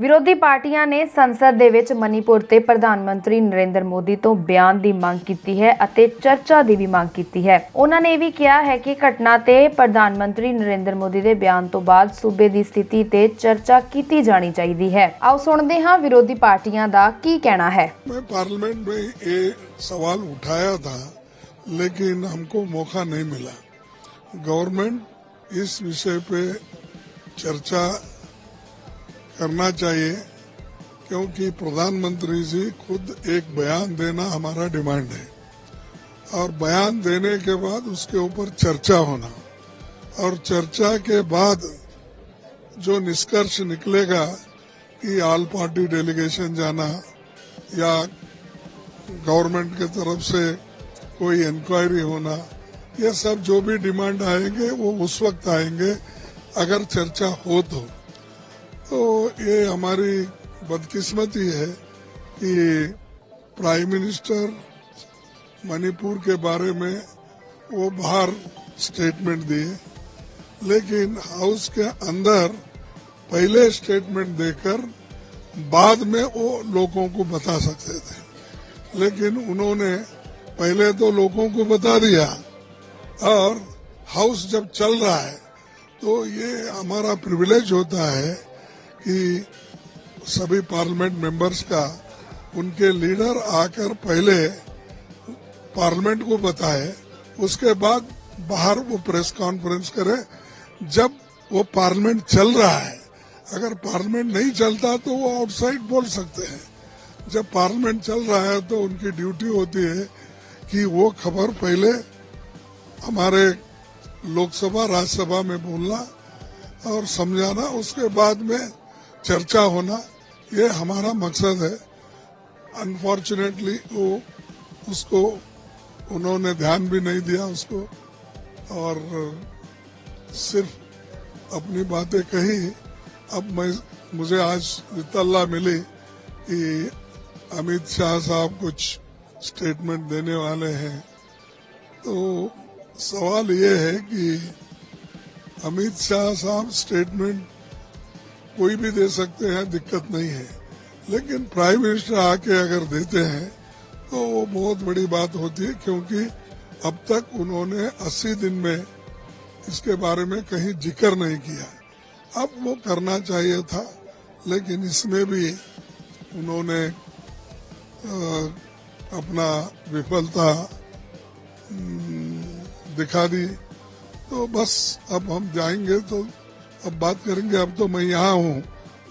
ਵਿਰੋਧੀ ਪਾਰਟੀਆਂ ਨੇ ਸੰਸਦ ਦੇ ਵਿੱਚ ਮਨੀਪੁਰ ਤੇ ਪ੍ਰਧਾਨ ਮੰਤਰੀ ਨਰਿੰਦਰ ਮੋਦੀ ਤੋਂ ਬਿਆਨ ਦੀ ਮੰਗ ਕੀਤੀ ਹੈ ਅਤੇ ਚਰਚਾ ਦੀ ਵੀ ਮੰਗ ਕੀਤੀ ਹੈ। ਉਹਨਾਂ ਨੇ ਇਹ ਵੀ ਕਿਹਾ ਹੈ ਕਿ ਘਟਨਾ ਤੇ ਪ੍ਰਧਾਨ ਮੰਤਰੀ ਨਰਿੰਦਰ ਮੋਦੀ ਦੇ ਬਿਆਨ ਤੋਂ ਬਾਅਦ ਸੂਬੇ ਦੀ ਸਥਿਤੀ ਤੇ ਚਰਚਾ ਕੀਤੀ ਜਾਣੀ ਚਾਹੀਦੀ ਹੈ। ਆਓ ਸੁਣਦੇ ਹਾਂ ਵਿਰੋਧੀ ਪਾਰਟੀਆਂ ਦਾ ਕੀ ਕਹਿਣਾ है। मैं पार्लियामेंट में ये सवाल उठाया था, लेकिन हमको मौका नहीं मिला। गवर्नमेंट इस विषय पे चर्चा करना चाहिए, क्योंकि प्रधानमंत्री जी खुद एक बयान देना हमारा डिमांड है और बयान देने के बाद उसके ऊपर चर्चा होना और चर्चा के बाद जो निष्कर्ष निकलेगा कि ऑल पार्टी डेलीगेशन जाना या गवर्नमेंट की तरफ से कोई इंक्वायरी होना, ये सब जो भी डिमांड आएंगे वो उस वक्त आएंगे अगर चर्चा हो तो ये हमारी बदकिस्मती है कि प्राइम मिनिस्टर मणिपुर के बारे में वो बाहर स्टेटमेंट दिए, लेकिन हाउस के अंदर पहले स्टेटमेंट देकर बाद में वो लोगों को बता सकते थे, लेकिन उन्होंने पहले तो लोगों को बता दिया और हाउस जब चल रहा है तो ये हमारा प्रिविलेज होता है कि सभी पार्लियामेंट मेंबर्स का उनके लीडर आकर पहले पार्लियामेंट को बताए, उसके बाद बाहर वो प्रेस कॉन्फ्रेंस करे जब वो पार्लियामेंट चल रहा है। अगर पार्लियामेंट नहीं चलता तो वो आउटसाइड बोल सकते हैं। जब पार्लियामेंट चल रहा है तो उनकी ड्यूटी होती है कि वो खबर पहले हमारे लोकसभा राज्यसभा में बोलना और समझाना, उसके बाद में चर्चा होना, ये हमारा मकसद है। अनफॉर्चुनेटली वो उसको उन्होंने ध्यान भी नहीं दिया उसको और सिर्फ अपनी बातें कही। अब मुझे आज इत्तला मिली कि अमित शाह साहब कुछ स्टेटमेंट देने वाले हैं, तो सवाल ये है कि अमित शाह साहब स्टेटमेंट कोई भी दे सकते हैं, दिक्कत नहीं है, लेकिन प्राइम मिनिस्टर आके अगर देते हैं तो वो बहुत बड़ी बात होती है, क्योंकि अब तक उन्होंने 80 दिन में इसके बारे में कहीं जिक्र नहीं किया। अब वो करना चाहिए था, लेकिन इसमें भी उन्होंने अपना विफलता दिखा दी। तो बस अब हम जाएंगे तो अब बात करेंगे। अब तो मैं यहाँ हूँ,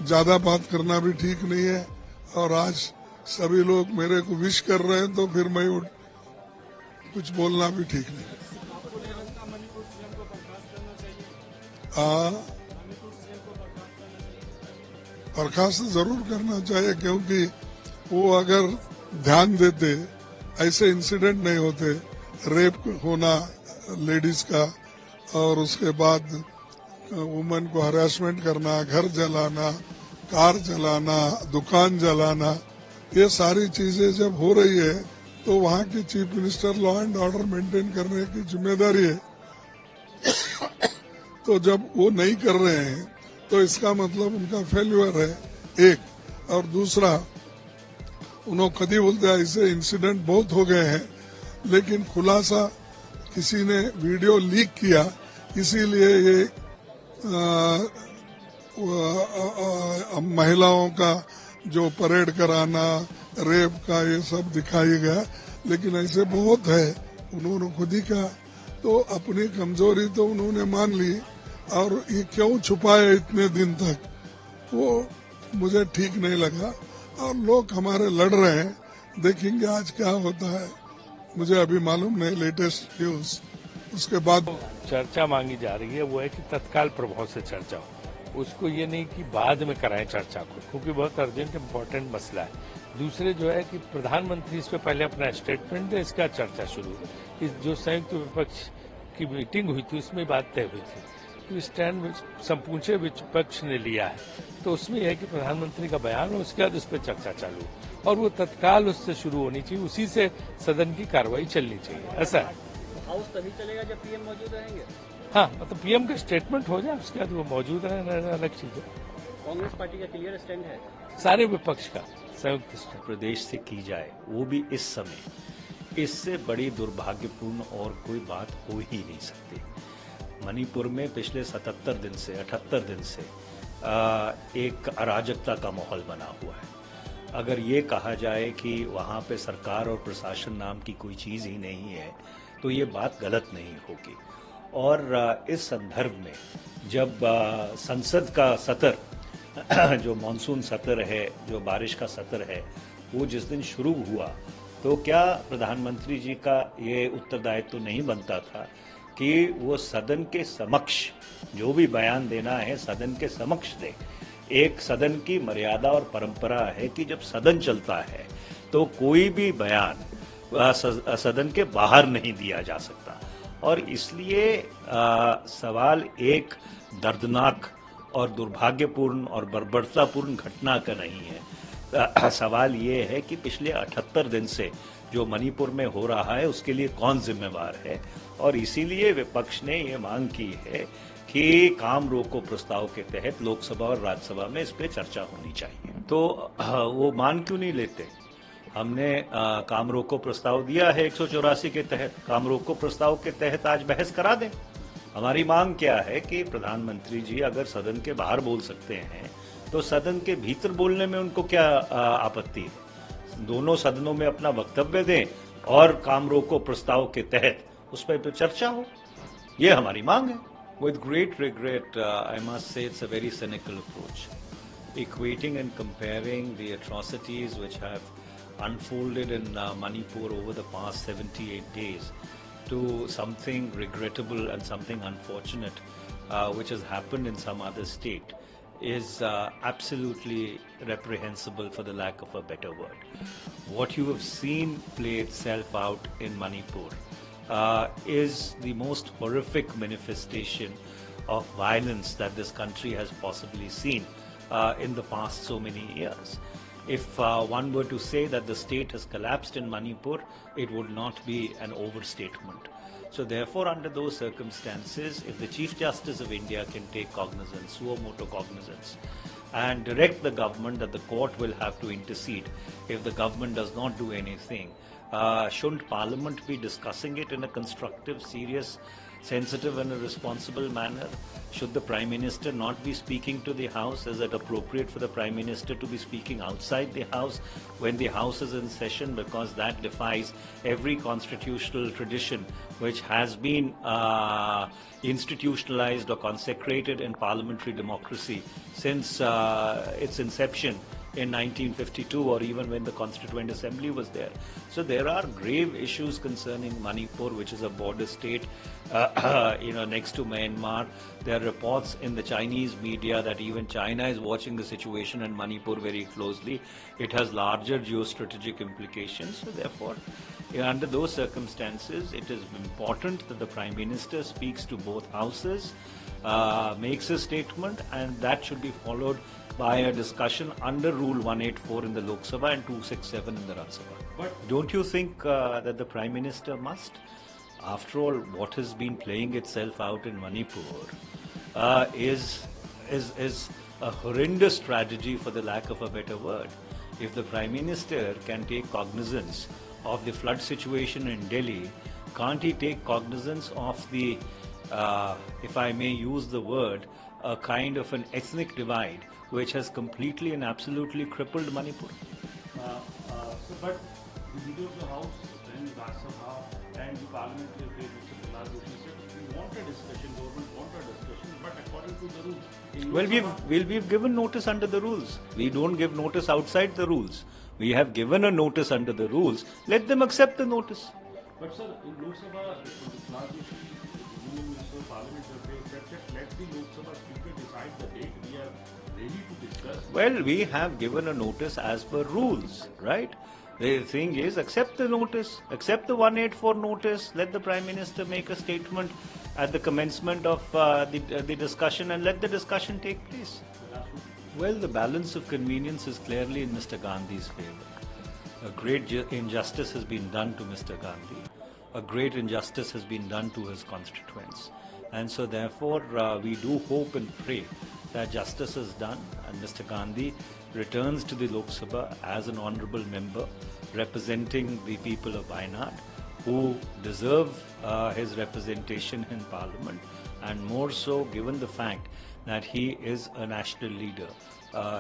ज्यादा बात करना भी ठीक नहीं है और आज सभी लोग मेरे को विश कर रहे हैं तो फिर मैं कुछ बोलना भी ठीक नहीं। हाँ, बर्खास्त जरूर करना चाहिए, क्योंकि वो अगर ध्यान देते ऐसे इंसिडेंट नहीं होते। रेप होना लेडीज का और उसके बाद वुमेन को हरासमेंट करना, घर जलाना, कार जलाना, दुकान जलाना, ये सारी चीजें जब हो रही है तो वहाँ की chief minister law and order maintain करने की जिम्मेदारी है। तो जब वो नहीं कर रहे हैं तो इसका मतलब उनका फेल्यूर है, एक। और दूसरा, उन्होंने कभी बोलते हैं ऐसे इंसिडेंट बहुत हो गए हैं, लेकिन खुलासा किसी ने वीडियो लीक किया, इसीलिए ये महिलाओं का जो परेड कराना, रेप का, ये सब दिखाई गया, लेकिन ऐसे बहुत है। उन्होंने खुद ही कहा, तो अपनी कमजोरी तो उन्होंने मान ली, और ये क्यों छुपाए इतने दिन तक, वो मुझे ठीक नहीं लगा। और लोग हमारे लड़ रहे हैं, देखेंगे आज क्या होता है, मुझे अभी मालूम नहीं लेटेस्ट न्यूज। उसके बाद चर्चा मांगी जा रही है वो है कि तत्काल प्रभाव से चर्चा हो, उसको ये नहीं कि बाद में कराएं चर्चा को, क्योंकि बहुत अर्जेंट इम्पोर्टेंट मसला है। दूसरे जो है कि प्रधानमंत्री इस पे पहले अपना स्टेटमेंट दे, इसका चर्चा शुरू। इस जो संयुक्त विपक्ष की मीटिंग हुई थी उसमें बात तय हुई थी, तो स्टैंड संपूर्ण विपक्ष ने लिया है, तो उसमें यह है कि प्रधानमंत्री का बयान हो, उसके बाद उस पर चर्चा चालू और वो तत्काल उससे शुरू होनी चाहिए, उसी से सदन की कार्रवाई चलनी चाहिए, ऐसा है। हाउस तभी चलेगा जब पीएम मौजूद रहेंगे। हाँ, मतलब पीएम का स्टेटमेंट हो जाए, उसके बाद वो मौजूद रहना अलग चीज है। कांग्रेस पार्टी का क्लियर स्टैंड है? सारे विपक्ष का संयुक्त स्टैंड। प्रदेश से की जाए, वो भी इस समय, इससे बड़ी दुर्भाग्यपूर्ण और कोई बात हो ही नहीं सकती। मणिपुर में पिछले 77 दिन से 78 दिन से एक अराजकता का माहौल बना हुआ है। अगर ये कहा जाए कि वहाँ पे सरकार और प्रशासन नाम की कोई चीज़ ही नहीं है, तो ये बात गलत नहीं होगी। और इस संदर्भ में जब संसद का सत्र जो मानसून सत्र है, जो बारिश का सत्र है, वो जिस दिन शुरू हुआ, तो क्या प्रधानमंत्री जी का ये उत्तरदायित्व तो नहीं बनता था कि वो सदन के समक्ष जो भी बयान देना है सदन के समक्ष दे। एक सदन की मर्यादा और परंपरा है कि जब सदन चलता है तो कोई भी बयान सदन के बाहर नहीं दिया जा सकता। और इसलिए सवाल एक दर्दनाक और दुर्भाग्यपूर्ण और बर्बरतापूर्ण घटना का नहीं है। सवाल ये है कि पिछले 78 दिन से जो मणिपुर में हो रहा है उसके लिए कौन जिम्मेवार है। और इसीलिए विपक्ष ने ये मांग की है कि काम रोको प्रस्ताव के तहत लोकसभा और राज्यसभा में इस पे चर्चा होनी चाहिए। तो वो मान क्यों नहीं लेते? हमने काम रोको प्रस्ताव दिया है 184 के तहत। काम रोको प्रस्ताव के तहत आज बहस करा दें। हमारी मांग क्या है कि प्रधानमंत्री जी अगर सदन के बाहर बोल सकते हैं तो सदन के भीतर बोलने में उनको क्या आपत्ति है? दोनों सदनों में अपना वक्तव्य दें और काम रोको प्रस्ताव के तहत उस पर चर्चा हो। ये हमारी मांग है। With great regret, I must say it's a very cynical approach. Equating and comparing the atrocities which have unfolded in Manipur over the past 78 days to something regrettable and something unfortunate which has happened in some other state is absolutely reprehensible, for the lack of a better word. What you have seen play itself out in Manipur is the most horrific manifestation of violence that this country has possibly seen in the past so many years. If one were to say that the state has collapsed in Manipur, it would not be an overstatement. So therefore, under those circumstances, if the Chief Justice of India can take cognizance, suo motu cognizance, and direct the government that the court will have to intercede if the government does not do anything, shouldn't Parliament be discussing it in a constructive, serious, sensitive and a responsible manner? Should the Prime Minister not be speaking to the House? Is it appropriate for the Prime Minister to be speaking outside the House when the House is in session? Because that defies every constitutional tradition which has been institutionalized or consecrated in parliamentary democracy since its inception in 1952, or even when the Constituent Assembly was there. So there are grave issues concerning Manipur, which is a border state, next to Myanmar. There are reports in the Chinese media that even China is watching the situation in Manipur very closely. It has larger geostrategic implications. So therefore, under those circumstances, it is important that the Prime Minister speaks to both houses, makes a statement, and that should be followed by a discussion under Rule 184 in the Lok Sabha and 267 in the Rajya Sabha. But don't you think that the Prime Minister must? After all, what has been playing itself out in Manipur is a horrendous tragedy, for the lack of a better word. If the Prime Minister can take cognizance of the flood situation in Delhi, can't he take cognizance of the, if I may use the word, a kind of an ethnic divide which has completely and absolutely crippled Manipur? But the Leader of the House and the Rajya Sabha and the Parliamentary Affairs, Mr. Prahlad Joshi said we want a discussion, government want a discussion, but according to the rules. Well, we've given notice under the rules. We don't give notice outside the rules. We have given a notice under the rules. Let them accept the notice. But sir, in Lok Sabha, Prahlad Joshi, the Union Minister of Parliamentary Affairs, said that let the Lok Sabha Speaker decide the date. We are ready to discuss. Well, we have given a notice as per rules, right? The thing is, accept the notice, accept the 184 notice, let the Prime Minister make a statement at the commencement of the discussion, and let the discussion take place. Well, the balance of convenience is clearly in Mr. Gandhi's favor. A great injustice has been done to Mr. Gandhi. A great injustice has been done to his constituents. And so therefore we do hope and pray that justice is done and Mr. Gandhi returns to the Lok Sabha as an honourable member representing the people of Wayanad, who deserve his representation in Parliament, and more so given the fact that he is a national leader.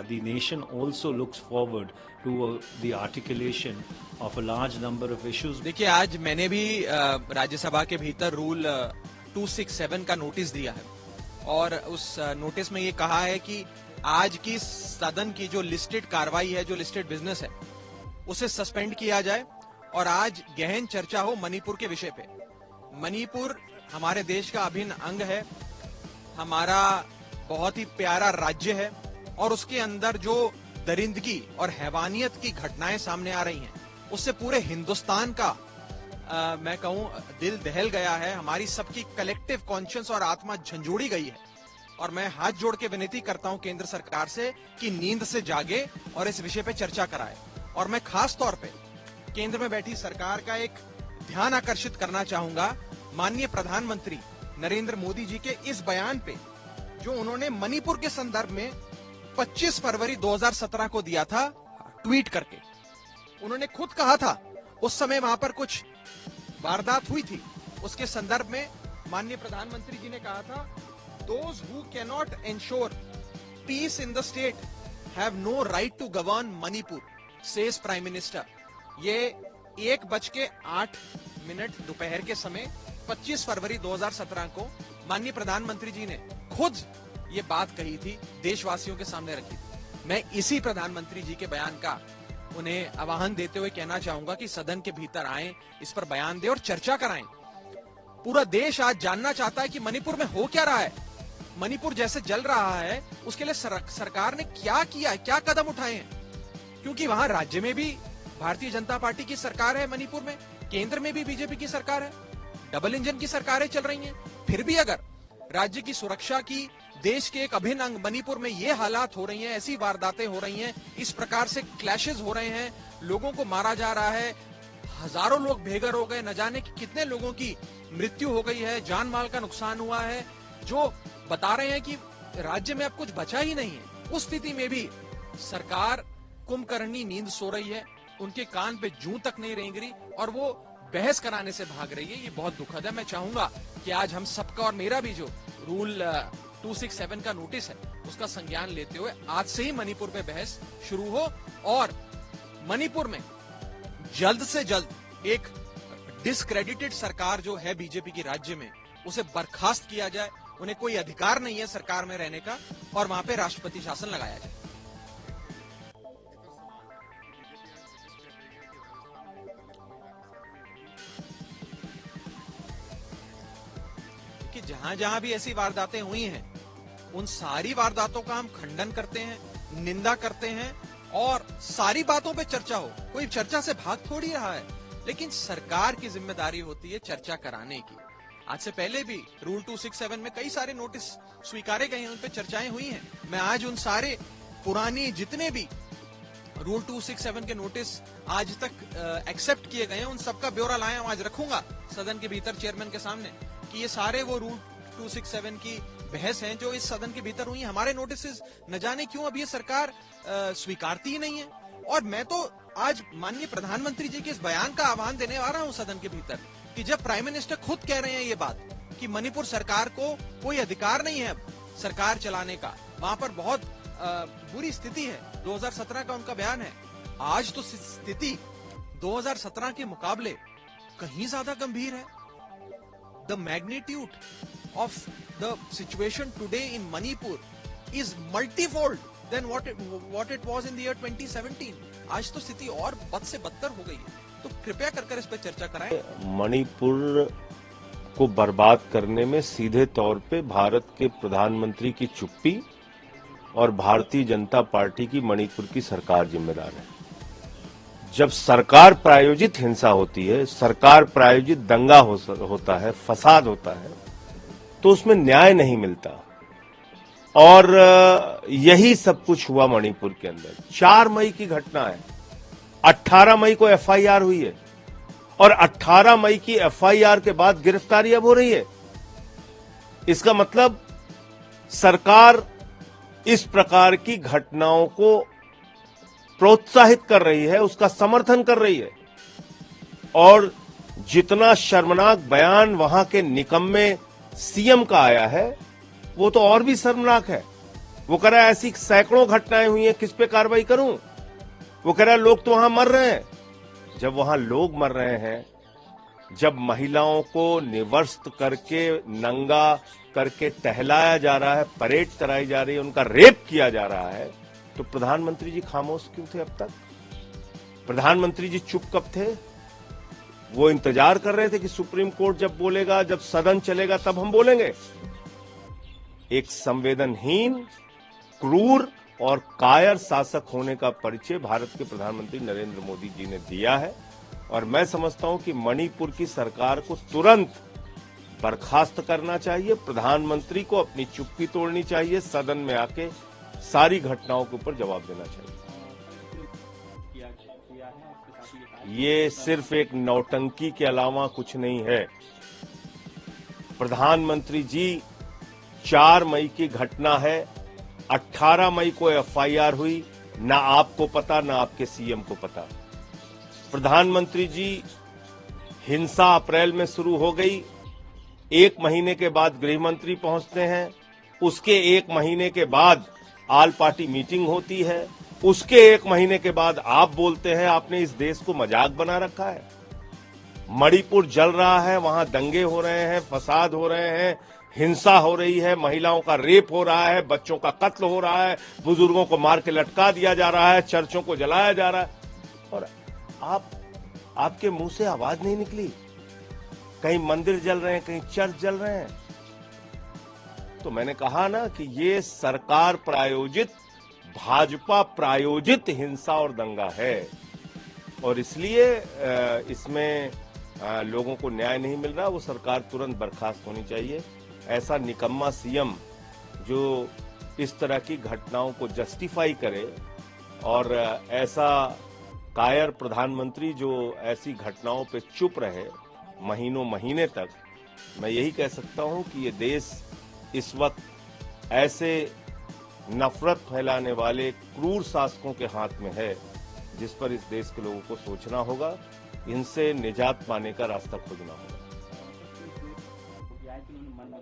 The nation also looks forward to the articulation of a large number of issues. देखिए, आज मैंने भी राज्यसभा के भीतर rule 267 का notice दिया है और उस नोटिस में ये कहा है कि आज की सदन की जो लिस्टेड कार्रवाई है, जो लिस्टेड बिजनेस है, उसे सस्पेंड किया जाए और आज गहन चर्चा हो मणिपुर के विषय पे। मणिपुर हमारे देश का अभिन्न अंग है, हमारा बहुत ही प्यारा राज्य है और उसके अंदर जो दरिंदगी और हैवानियत की घटनाएं सामने आ रही हैं, उससे पूरे हिंदुस्तान का मैं कहूं दिल दहल गया है। हमारी सबकी कलेक्टिव कॉन्शियस और आत्मा झंझोड़ी गई है और मैं हाथ जोड़ के विनती करता हूं केंद्र सरकार से कि नींद से जागे और इस विषय पे चर्चा कराए। और मैं खास तौर पे केंद्र में बैठी सरकार का एक ध्यान आकर्षित करना चाहूंगा माननीय प्रधानमंत्री नरेंद्र मोदी जी के इस बयान पे जो उन्होंने मणिपुर के संदर्भ में 25 फरवरी 2017 को दिया था ट्वीट करके। उन्होंने खुद कहा था, उस समय वहां पर कुछ वारदात हुई थी, उसके संदर्भ में माननीय प्रधानमंत्री जी ने कहा था, those who cannot ensure peace in the state have no right to govern Manipur, says Prime Minister। ये 1:08 दोपहर के समय 25 फरवरी 2017 को माननीय प्रधानमंत्री जी ने खुद ये बात कही थी, देशवासियों के सामने रखी थी। मैं इसी प्रधानमंत्री जी के बयान का उन्हें आह्वान देते हुए कहना चाहूंगा कि सदन के भीतर आए, इस पर बयान दें और चर्चा कराएं। पूरा देश आज जानना चाहता है कि मणिपुर में हो क्या रहा है, मणिपुर जैसे जल रहा है उसके लिए सरकार ने क्या किया, क्या कदम उठाए हैं। क्योंकि वहां राज्य में भी भारतीय जनता पार्टी की सरकार है, मणिपुर में केंद्र में भी बीजेपी की सरकार है, डबल इंजन की सरकारें चल रही हैं। फिर भी अगर राज्य की सुरक्षा की, देश के एक अभिन्न अंग मणिपुर में ये हालात हो रही हैं, ऐसी वारदातें हो रही हैं, इस प्रकार से क्लैशेस हो रहे हैं, लोगों को मारा जा रहा है, हजारों लोग बेघर हो गए, न जाने कि कितने लोगों की मृत्यु हो गई है, जान माल का नुकसान हुआ है, जो बता रहे हैं कि राज्य में अब कुछ बचा ही नहीं है। उस स्थिति में भी सरकार कुंभकर्णी नींद सो रही है, उनके कान पे जूं तक नहीं रेंग रही और वो बहस कराने से भाग रही है। ये बहुत दुखद है। मैं चाहूंगा कि आज हम सबका और मेरा भी जो रूल 267 का नोटिस है उसका संज्ञान लेते हुए आज से ही मणिपुर पे बहस शुरू हो और मणिपुर में जल्द से जल्द एक डिस्क्रेडिटेड सरकार जो है बीजेपी की राज्य में, उसे बर्खास्त किया जाए। उन्हें कोई अधिकार नहीं है सरकार में रहने का और वहां पे राष्ट्रपति शासन लगाया जाए। कि जहां जहां भी ऐसी वारदातें हुई हैं, उन सारी वारदातों का हम खंडन करते हैं, निंदा करते हैं और सारी बातों पे चर्चा हो। कोई चर्चा से भाग थोड़ी रहा है, लेकिन सरकार की जिम्मेदारी होती है चर्चा कराने की। आज से पहले भी रूल 267 में कई सारे नोटिस स्वीकारे गए हैं, उन पे चर्चाएं हुई हैं। मैं आज उन सारे पुरानी जितने भी रूल 267 के नोटिस आज तक एक्सेप्ट किए गए हैं, उन सबका ब्यौरा लाया हूं, आज रखूंगा सदन के भीतर चेयरमैन के सामने कि ये सारे वो रूल 267 की बहस हैं जो इस सदन के भीतर हुई हैं। हमारे नोटिस न जाने क्यों अब ये सरकार स्वीकारती ही नहीं है। और मैं तो आज माननीय प्रधानमंत्री जी के इस बयान का आह्वान देने आ रहा हूं सदन के भीतर कि जब प्राइम मिनिस्टर खुद कह रहे हैं ये बात कि मणिपुर सरकार को कोई अधिकार नहीं है सरकार चलाने का, वहां पर बहुत बुरी स्थिति है, 2017 का उनका बयान है। आज तो स्थिति 2017 के मुकाबले कहीं ज्यादा गंभीर है। The magnitude of the situation today in Manipur is multifold than what it was in the year 2017. आज तो स्थिति और बद से बदतर हो गई है। तो कृपया कर इस पर चर्चा कराएं। मणिपुर को बर्बाद करने में सीधे तौर पे भारत के प्रधानमंत्री की चुप्पी और भारतीय जनता पार्टी की मणिपुर की सरकार जिम्मेदार है। जब सरकार प्रायोजित हिंसा होती है, सरकार प्रायोजित दंगा होता है, फसाद होता है, तो उसमें न्याय नहीं मिलता। और यही सब कुछ हुआ मणिपुर के अंदर। 4 मई की घटना है, 18 मई को एफआईआर हुई है और 18 मई की एफआईआर के बाद गिरफ्तारी अब हो रही है। इसका मतलब सरकार इस प्रकार की घटनाओं को प्रोत्साहित कर रही है, उसका समर्थन कर रही है। और जितना शर्मनाक बयान वहां के निकम्मे सीएम का आया है, वो तो और भी शर्मनाक है। वो कह रहा है ऐसी सैकड़ों घटनाएं हुई हैं, किस पे कार्रवाई करूं? वो कह रहा है लोग तो वहां मर रहे हैं। जब वहां लोग मर रहे हैं, जब महिलाओं को निवर्स्त करके, नंगा करके टहलाया जा रहा है, परेड कराई जा रही है, उनका रेप किया जा रहा है, तो प्रधानमंत्री जी खामोश क्यों थे अब तक? प्रधानमंत्री जी चुप कब थे? वो इंतजार कर रहे थे कि सुप्रीम कोर्ट जब बोलेगा, जब सदन चलेगा, तब हम बोलेंगे। एक संवेदनहीन, क्रूर और कायर शासक होने का परिचय भारत के प्रधानमंत्री नरेंद्र मोदी जी ने दिया है। और मैं समझता हूं कि मणिपुर की सरकार को तुरंत बर्खास्त करना चाहिए। प्रधानमंत्री को अपनी चुप्पी तोड़नी चाहिए, सदन में आके सारी घटनाओं के ऊपर जवाब देना चाहिए। ये सिर्फ एक नौटंकी के अलावा कुछ नहीं है। प्रधानमंत्री जी, 4 मई की घटना है, 18 मई को एफआईआर हुई, ना आपको पता ना आपके सीएम को पता। प्रधानमंत्री जी, हिंसा अप्रैल में शुरू हो गई, 1 महीने के बाद गृह मंत्री पहुंचते हैं, उसके 1 महीने के बाद ऑल पार्टी मीटिंग होती है, उसके 1 महीने के बाद आप बोलते हैं आपने इस देश को मजाक बना रखा है। मणिपुर जल रहा है, वहां दंगे हो रहे हैं, फसाद हो रहे हैं, हिंसा हो रही है, महिलाओं का रेप हो रहा है, बच्चों का कत्ल हो रहा है, बुजुर्गों को मार के लटका दिया जा रहा है, चर्चों को जलाया जा रहा है, और आपके मुंह से आवाज नहीं निकली। कहीं मंदिर जल रहे हैं, कहीं चर्च जल रहे हैं। तो मैंने कहा ना कि ये सरकार प्रायोजित, भाजपा प्रायोजित हिंसा और दंगा है, और इसलिए इसमें लोगों को न्याय नहीं मिल रहा। वो सरकार तुरंत बर्खास्त होनी चाहिए। ऐसा निकम्मा सीएम जो इस तरह की घटनाओं को जस्टिफाई करे, और ऐसा कायर प्रधानमंत्री जो ऐसी घटनाओं पे चुप रहे महीनों महीने तक, मैं यही कह सकता हूं कि ये देश इस वक्त ऐसे नफरत फैलाने वाले क्रूर शासकों के हाथ में है, जिस पर इस देश के लोगों को सोचना होगा, इनसे निजात पाने का रास्ता खोजना होगा।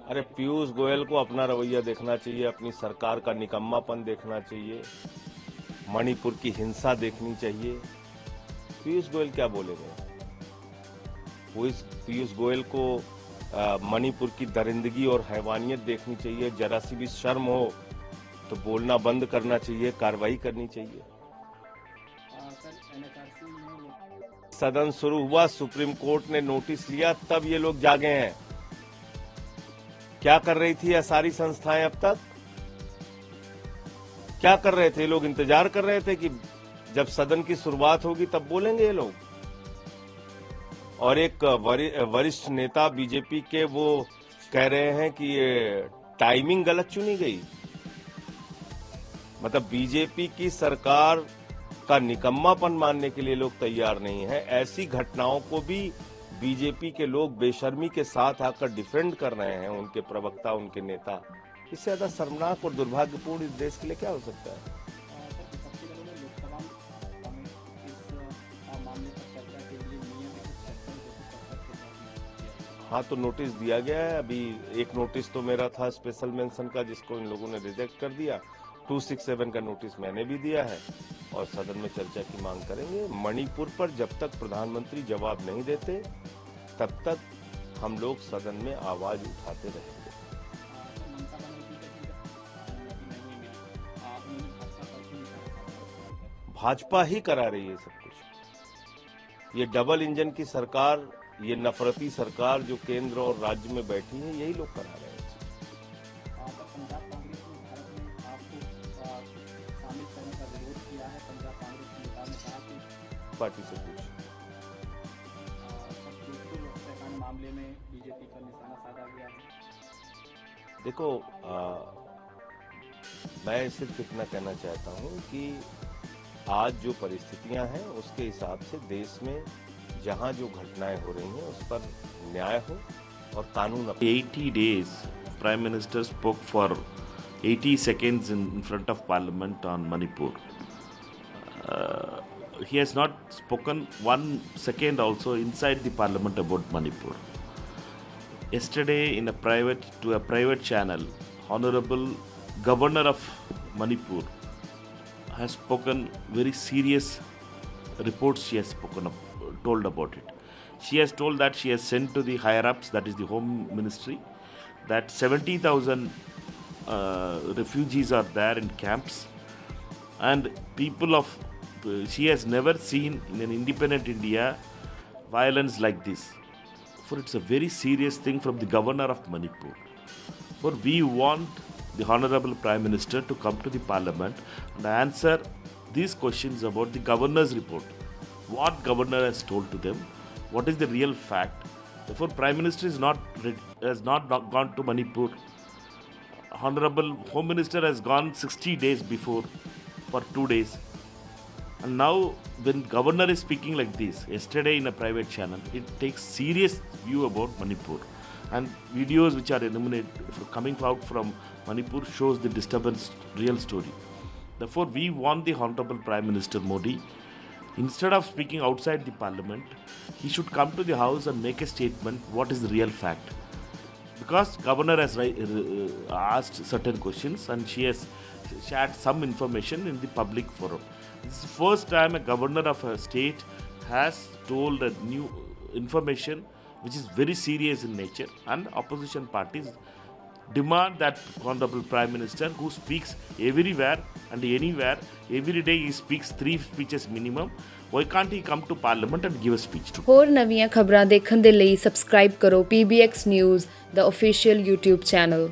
अरे पीयूष गोयल को अपना रवैया देखना चाहिए, अपनी सरकार का निकम्मापन देखना चाहिए, मणिपुर की हिंसा देखनी चाहिए। पीयूष गोयल क्या बोलेंगे? वो इस पीयूष गोयल को मणिपुर की दरिंदगी और हैवानियत देखनी चाहिए। जरा सी भी शर्म हो तो बोलना बंद करना चाहिए, कार्रवाई करनी चाहिए। सदन शुरू हुआ, सुप्रीम कोर्ट ने नोटिस लिया, तब ये लोग जागे हैं। क्या कर रही थी ये सारी संस्थाएं अब तक? क्या कर रहे थे? लोग इंतजार कर रहे थे कि जब सदन की शुरुआत होगी तब बोलेंगे ये लोग। और एक वरिष्ठ नेता बीजेपी के वो कह रहे हैं कि ये टाइमिंग गलत चुनी गई। मतलब बीजेपी की सरकार का निकम्मापन मानने के लिए लोग तैयार नहीं है। ऐसी घटनाओं को भी बीजेपी के लोग बेशर्मी के साथ आकर डिफेंड कर रहे हैं, उनके प्रवक्ता, उनके नेता। इससे ज्यादा शर्मनाक और दुर्भाग्यपूर्ण इस देश के लिए क्या हो सकता है? हाँ, तो नोटिस दिया गया है। अभी एक नोटिस तो मेरा था स्पेशल मेंशन का, जिसको इन लोगों ने रिजेक्ट कर दिया। 267 का नोटिस मैंने भी दिया है, और सदन में चर्चा की मांग करेंगे। मणिपुर पर जब तक प्रधानमंत्री जवाब नहीं देते, तब तक हम लोग सदन में आवाज उठाते रहेंगे। भाजपा ही करा रही है सब कुछ। ये डबल इंजन की सरकार, ये नफरती सरकार जो केंद्र और राज्य में बैठी है, यही लोग करा रहे हैं। पार्टी से पूछ। मामले में बीजेपी का निशाना साधा गया है। देखो, मैं सिर्फ इतना कहना चाहता हूं कि आज जो परिस्थितियां हैं उसके हिसाब से देश में जहां जो घटनाएं हो रही हैं उस पर न्याय हो और कानून। 80 days Prime Minister spoke for 80 seconds in front of Parliament on Manipur. He has not spoken 1 second also inside the Parliament about Manipur. Yesterday, in a private channel, Honorable Governor of Manipur has spoken very serious reports. She has told about it. She has told that she has sent to the higher ups, that is the Home Ministry, that 70,000 refugees are there in camps, and she has never seen in an independent India violence like this. For it's a very serious thing from the governor of Manipur. For we want the Honorable Prime Minister to come to the Parliament and answer these questions about the governor's report. What governor has told to them? What is the real fact? Therefore, Prime Minister has not gone to Manipur. Honorable Home Minister has gone 60 days before for 2 days. And now, when governor is speaking like this, yesterday in a private channel, it takes serious view about Manipur. And videos which are coming out from Manipur shows the disturbance real story. Therefore, we want the Honorable Prime Minister Modi, instead of speaking outside the Parliament, he should come to the House and make a statement what is the real fact. Because governor has asked certain questions and she has shared some information in the public forum. This is the first time a governor of a state has told a new information which is very serious in nature, and opposition parties demand that Honorable Prime Minister, who speaks everywhere and anywhere, every day he speaks 3 speeches minimum, why can't he come to Parliament and give a speech to? ਹੋਰ ਨਵੀਆਂ ਖਬਰਾਂ ਦੇਖਣ ਦੇ ਲਈ subscribe ਕਰੋ PBX news ਦਾ official YouTube channel.